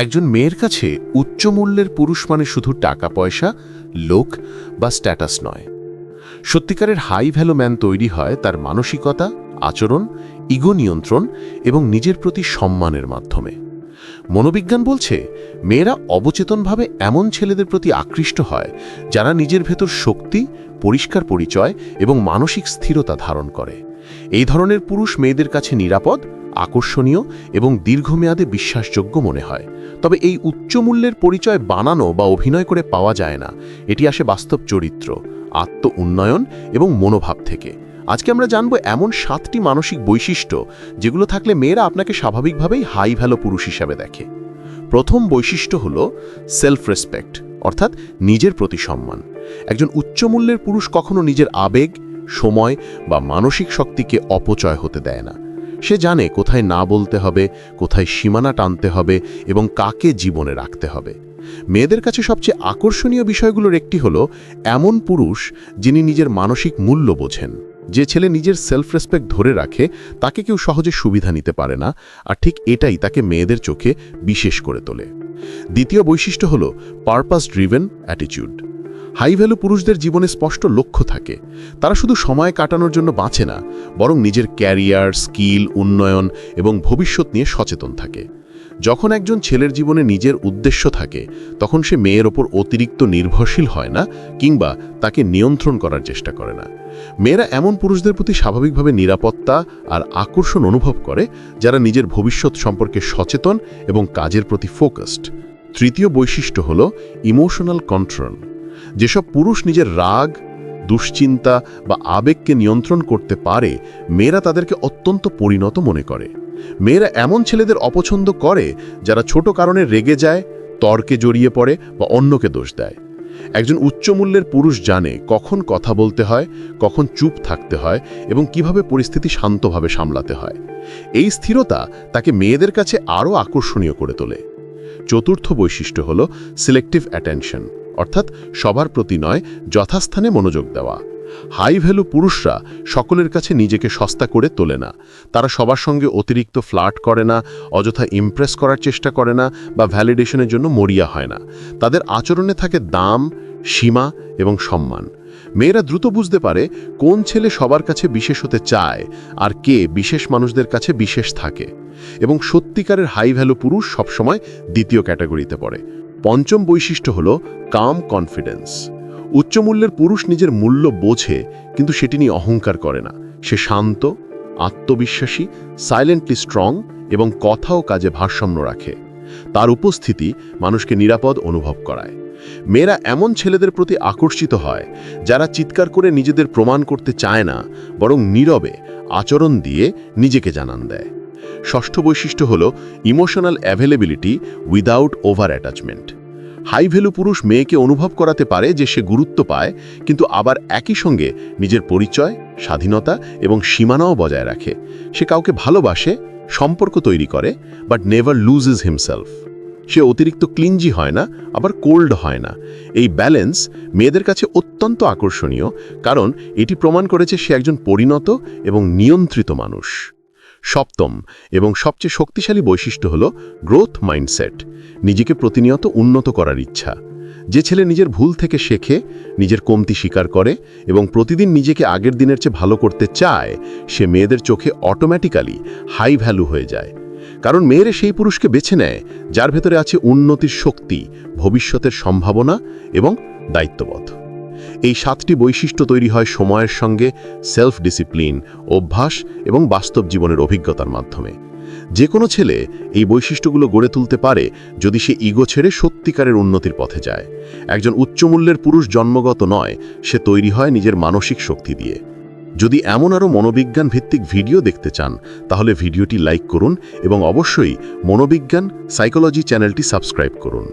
একজন মেয়ের কাছে উচ্চ মূল্যের পুরুষ মানে শুধু টাকা পয়সা, লোক বা স্ট্যাটাস নয়। সত্যিকারের হাই ভ্যালু ম্যান তৈরি হয় তার মানসিকতা, আচরণ, ইগো নিয়ন্ত্রণ এবং নিজের প্রতি সম্মানের মাধ্যমে। মনোবিজ্ঞান বলছে মেয়েরা অবচেতনভাবে এমন ছেলেদের প্রতি আকৃষ্ট হয় যারা নিজের ভেতর শক্তি, পরিষ্কার পরিচয় এবং মানসিক স্থিরতা ধারণ করে। এই ধরনের পুরুষ মেয়েদের কাছে নিরাপদ, আকর্ষণীয় এবং দীর্ঘমেয়াদে বিশ্বাসযোগ্য মনে হয়। তবে এই উচ্চ মূল্যের পরিচয় বানানো বা অভিনয় করে পাওয়া যায় না। এটি আসে বাস্তব চরিত্র, আত্ম উন্নয়ন এবং মনোভাব থেকে। আজকে আমরা জানব এমন 7টি মানসিক বৈশিষ্ট্য যেগুলো থাকলে মেয়েরা আপনাকে স্বাভাবিকভাবেই হাই ভ্যালু পুরুষ হিসাবে দেখে। প্রথম বৈশিষ্ট্য হল সেলফ রেসপেক্ট, অর্থাৎ নিজের প্রতি সম্মান। একজন উচ্চ মূল্যের পুরুষ কখনো নিজের আবেগ, সময় বা মানসিক শক্তিকে অপচয় হতে দেয় না। সে জানে কোথায় না বলতে হবে, কোথায় সীমানা টানতে হবে এবং কাকে জীবনে রাখতে হবে। মেয়েদের কাছে সবচেয়ে আকর্ষণীয় বিষয়গুলোর একটি হলো এমন পুরুষ যিনি নিজের মানসিক মূল্য বোঝেন। যে ছেলে নিজের সেলফ রেসপেক্ট ধরে রাখে তাকে কেউ সহজে সুবিধা নিতে পারে না, আর ঠিক এটাই তাকে মেয়েদের চোখে বিশেষ করে তোলে। দ্বিতীয় বৈশিষ্ট্য হলো purpose driven attitude. High value পুরুষদের জীবনে স্পষ্ট লক্ষ্য থাকে। তারা শুধু সময় কাটানোর জন্য বাঁচে না, বরং নিজের ক্যারিয়ার, স্কিল, উন্নয়ন এবং ভবিষ্যৎ নিয়ে সচেতন থাকে। যখন একজন ছেলের জীবনে নিজের উদ্দেশ্য থাকে তখন সে মেয়ের ওপর অতিরিক্ত নির্ভরশীল হয় না কিংবা তাকে নিয়ন্ত্রণ করার চেষ্টা করে না। মেয়েরা এমন পুরুষদের প্রতি স্বাভাবিকভাবে নিরাপত্তা আর আকর্ষণ অনুভব করে যারা নিজের ভবিষ্যৎ সম্পর্কে সচেতন এবং কাজের প্রতি ফোকাসড। তৃতীয় বৈশিষ্ট্য হল ইমোশনাল কন্ট্রোল। যেসব পুরুষ নিজের রাগ, দুশ্চিন্তা বা আবেগকে নিয়ন্ত্রণ করতে পারে, মেয়েরা তাদেরকে অত্যন্ত পরিণত মনে করে। মেয়েরা এমন ছেলেদের অপছন্দ করে যারা ছোট কারণে রেগে যায়, তর্কে জড়িয়ে পড়ে বা অন্যকে দোষ দেয়। একজন উচ্চ মূল্যের পুরুষ জানে কখন কথা বলতে হয়, কখন চুপ থাকতে হয় এবং কিভাবে পরিস্থিতি শান্তভাবে সামলাতে হয়। এই স্থিরতা তাকে মেয়েদের কাছে আরও আকর্ষণীয় করে তোলে। চতুর্থ বৈশিষ্ট্য হল সিলেক্টিভ অ্যাটেনশন, অর্থাৎ সবার প্রতি নয়, যথাস্থানে মনোযোগ দেওয়া। হাই ভ্যালু পুরুষরা সকলের কাছে নিজেকে সস্তা করে তোলে না। তারা সবার সঙ্গে অতিরিক্ত ফ্লার্ট করে না, অযথা ইমপ্রেস করার চেষ্টা করে না বা ভ্যালিডেশনের জন্য মরিয়া হয় না। তাদের আচরণে থাকে দাম, সীমা এবং সম্মান। মেয়েরা দ্রুত বুঝতে পারে কোন ছেলে সবার কাছে বিশেষ হতে চায় আর কে বিশেষ মানুষদের কাছে বিশেষ থাকে। এবং সত্যিকারের হাই ভ্যালু পুরুষ সবসময় দ্বিতীয় ক্যাটাগরিতে পড়ে। পঞ্চম বৈশিষ্ট্য হল কাম কনফিডেন্স। উচ্চমূল্যের পুরুষ নিজের মূল্য বোঝে, কিন্তু সেটি নিয়ে অহংকার করে না। সে শান্ত, আত্মবিশ্বাসী, সাইলেন্টলি স্ট্রং এবং কথা ও কাজে ভারসাম্য রাখে। তার উপস্থিতি মানুষকে নিরাপদ অনুভব করায়। মেয়েরা এমন ছেলেদের প্রতি আকর্ষিত হয় যারা চিৎকার করে নিজেদের প্রমাণ করতে চায় না, বরং নীরবে আচরণ দিয়ে নিজেকে জানান দেয়। ষষ্ঠ বৈশিষ্ট্য হল emotional availability without over attachment. High value পুরুষ মেয়েকে অনুভব করাতে পারে যে সে গুরুত্ব পায়, কিন্তু আবার একই সঙ্গে নিজের পরিচয়, স্বাধীনতা এবং সীমানাও বজায় রাখে। সে কাউকে ভালোবাসে, সম্পর্ক তৈরি করে, বাট নেভার লুজেস হিমসেলফ। সে অতিরিক্ত ক্লিনজি হয় না, আবার কোল্ড হয় না। এই ব্যালেন্স মেয়েদের কাছে অত্যন্ত আকর্ষণীয়, কারণ এটি প্রমাণ করেছে সে একজন পরিণত এবং নিয়ন্ত্রিত মানুষ। সপ্তম এবং সবচেয়ে শক্তিশালী বৈশিষ্ট্য হল গ্রোথ মাইন্ডসেট, নিজেকে প্রতিনিয়ত উন্নত করার ইচ্ছা। যে ছেলে নিজের ভুল থেকে শেখে, নিজের কমতি স্বীকার করে এবং প্রতিদিন নিজেকে আগের দিনের চেয়ে ভালো করতে চায়, সে মেয়েদের চোখে অটোম্যাটিক্যালি হাই ভ্যালু হয়ে যায়। কারণ মেয়েরা সেই পুরুষকে বেছে নেয় যার ভেতরে আছে উন্নতির শক্তি, ভবিষ্যতের সম্ভাবনা এবং দায়িত্ববোধ। এই 7টি বৈশিষ্ট্য তৈরি হয় সময়ের সঙ্গে, সেলফ ডিসিপ্লিন, অভ্যাস এবং বাস্তব জীবনের অভিজ্ঞতার মাধ্যমে। যে কোনো ছেলে এই বৈশিষ্ট্যগুলো গড়ে তুলতে পারে যদি সে ইগো ছেড়ে সত্যিকারের উন্নতির পথে যায়। একজন উচ্চমূল্যের পুরুষ জন্মগত নয়, সে তৈরি হয় নিজের মানসিক শক্তি দিয়ে। যদি এমন আরও মনোবিজ্ঞান ভিত্তিক ভিডিও দেখতে চান তাহলে ভিডিওটি লাইক করুন এবং অবশ্যই মনোবিজ্ঞান সাইকোলজি চ্যানেলটি সাবস্ক্রাইব করুন।